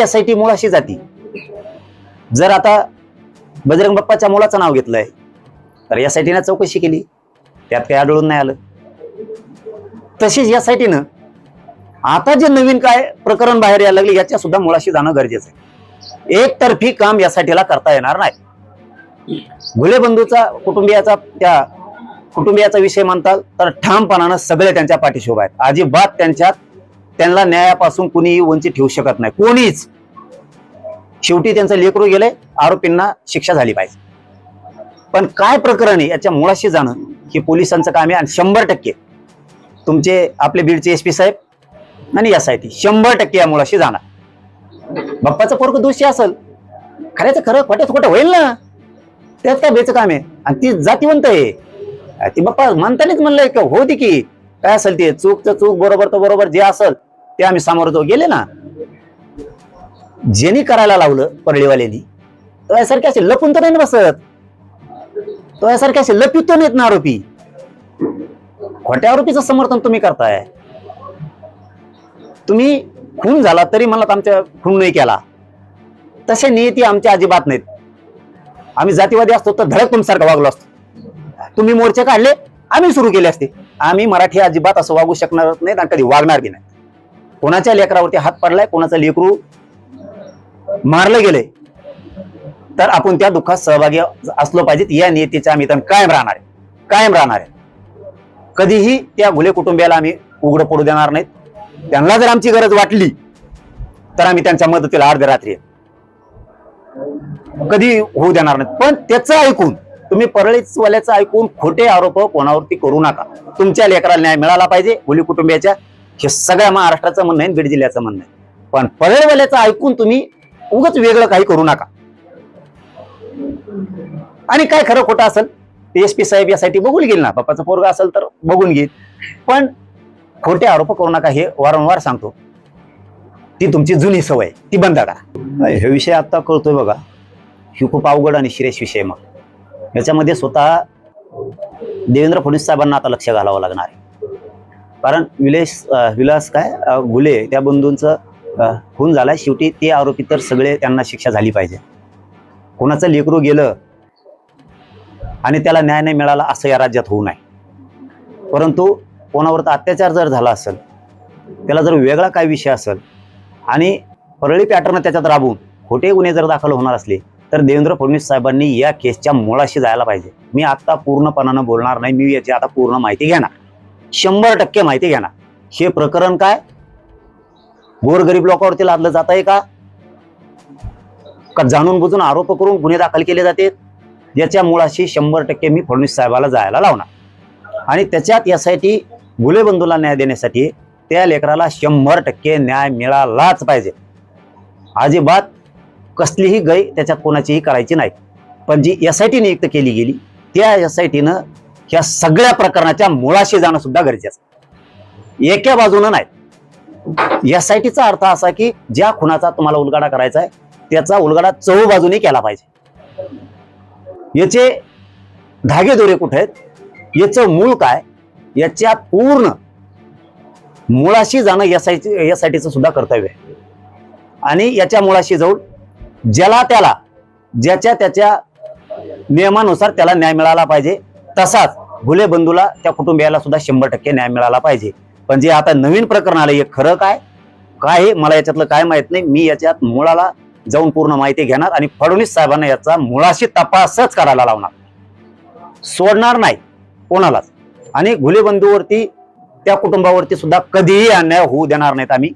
SIT मुळाशी जाती. जर आता बजरंग बाप्पाच्या मुलाचं नाव घेतलंय तर एसआयटीनं चौकशी केली, त्यात काही आढळून नाही आलं. तशीच एसआयटीनं आता जे नवीन काय प्रकरण बाहेर यायला लागले याच्या सुद्धा मुळाशी जाणं गरजेचं आहे. एकतर्फी काम यासाठीला करता येणार नाही. घुले बंधूचा कुटुंबियाचा विषय म्हणतात तर ठामपणानं सगळे त्यांच्या पाठीशी उभे आहेत. अजिबात त्यांना न्यायापासून कुणीही वंचित ठेवू शकत नाही, कोणीच. शेवटी त्यांचं लेकरू गेले, आरोपींना शिक्षा झाली पाहिजे. पण काय प्रकरण आहे याच्या मुळाशी जाणं हे पोलिसांचं काम आहे. आणि 100% तुमचे आपले बीडचे एसपी साहेब आणि एसआयटी 100% या मुळाशी जाणार. बाप्पाचं पोरगं दोषी असेल, खऱ्याचं खरं खोट्याचं खोटं होईल ना, त्यात काय बेचं काम आहे. आणि ती जातीवंत आहे, ती बाप्पा म्हणतानीच म्हणलंय की हो दे की काय असेल ते चूकचं चूक, बरोबर तर बरोबर, जे असेल ते आम्ही सामोरं गेले ना. ज्यांनी करायला लावलं परळीवाल्यांनी तो यासारखे असे लपून तर नाही बसत, तो यासारखे असे लपित नाहीत ना आरोपी. खोट्या आरोपीचं समर्थन तुम्ही करताय. तुम्ही खून झाला तरी मला आमच्या खून नाही केला, तसे नियती आमच्या अजिबात नाहीत. आम्ही जातीवादी असतो तर धडक तुमच्यासारखा वागलो असतो. तुम्ही मोर्चे काढले, आम्ही सुरू केले असते. आम्ही मराठी अजिबात असं वागू शकणार नाहीत आणि कधी वागणार बी नाही. कोणाच्या लेकरावरती हात पडलाय, कोणाचं लेकरू मारलं गेले तर आपण त्या दुःखात सहभागी असलो पाहिजेत. या नियतीच्या आम्ही कायम राहणार आहे. कधीही त्या घुले कुटुंबियाला आम्ही उघडं पडू देणार नाहीत. त्यांना जर आमची गरज वाटली तर आम्ही त्यांच्या मदतीला अर्ध्या रात्री कधी होऊ देणार नाहीत. पण त्याचं ऐकून, तुम्ही परळीवाल्याचं ऐकून खोटे आरोप कोणावरती करू नका. तुमच्या लेकराला न्याय मिळाला पाहिजे. घुले कुटुंबियाच्या हे सगळ्या महाराष्ट्राचं म्हणणं आहे, बीड जिल्ह्याचं म्हणणं आहे. पण परळीवाल्याचं ऐकून तुम्ही उगाच वेगळं काही करू नका. आणि काय खरं खोटं असेल एसपी साहेब यासाठी बघून घेईल ना. बाप्पाचं पोरगा असेल तर बघून घेईल. पण खोटे आरोप करू नका, हे वारंवार सांगतो. ती तुमची जुनी सवय, ती बंद करा. हे विषय आता कळतोय बघा, ही खूप अवघड आणि सिरियस विषय. मग याच्यामध्ये स्वतः देवेंद्र फडणवीस साहेबांना आता लक्ष घालावं लागणार आहे. कारण विलास घुले त्या बंधूंचं खून झालाय. शेवटी ते आरोपी तर सगळे, त्यांना शिक्षा झाली पाहिजे. कोणाचं लेकरू गेलं आणि त्याला न्याय नाही मिळाला असं या राज्यात होऊ नये. परंतु कोणावर अत्याचार जर झाला असेल, त्याला जर वेगळा काय विषय असेल आणि परळी पॅटर्न त्याच्यात राबवून खोटे गुन्हे जर दाखल होणार असले तर देवेंद्र फडणवीस साहेबांनी या केसच्या मुळाशी जायला पाहिजे. मी आता पूर्णपणानं बोलणार नाही, मी याची आता पूर्ण माहिती घेणार, 100% माहिती घेणार. हे प्रकरण काय गोरगरीब लोकांवरती लादलं जात आहे का जाणून बुजून आरोप करून गुन्हे दाखल केले जाते, याच्या मुळाशी 100% मी फडणवीस साहेबाला जायला लावणार. आणि त्याच्यात यासाठी घुले बंधूला न्याय देण्यासाठी त्या लेकराला 100% न्याय मिळालाच पाहिजे. अजिबात कसलीही गै त्याच्यात कोणाचीही करायची नाही. पण जी एसआयटी नियुक्त केली गेली त्या एसआयटीनं ह्या सगळ्या प्रकरणाच्या मुळाशी जाणं सुद्धा गरजेचं, एका बाजूनं नाही. एसआयटीचा अर्थ असा की ज्या खुनाचा तुम्हाला उलगडा करायचा आहे त्याचा उलगडा चहूबाजूने केला पाहिजे. याचे धागेदोरे कुठे आहेत, याचं मूळ काय, याच्या पूर्ण मुळाशी जाणं एसआयटीचं सुद्धा कर्तव्य आहे. आणि याच्या मुळाशी जाऊन ज्याला त्याला ज्याच्या त्याच्या नियमानुसार त्याला न्याय मिळाला पाहिजे. तसाच घुले बंधूला, त्या कुटुंबियाला सुद्धा 100% न्याय मिळाला पाहिजे. पण जे आता नवीन प्रकरण आलं हे खरं काय मला याच्यातलं काय माहित नाही. मी याच्यात मुळाला जाऊन पूर्ण माहिती घेणार आणि फडणवीस साहेबांना याचा मुळाशी तपासच करायला लावणार, सोडणार नाही कोणालाच. आणि घुले बंधूवरती, त्या कुटुंबावरती सुद्धा कधीही अन्याय होऊ देणार नाहीत आम्ही.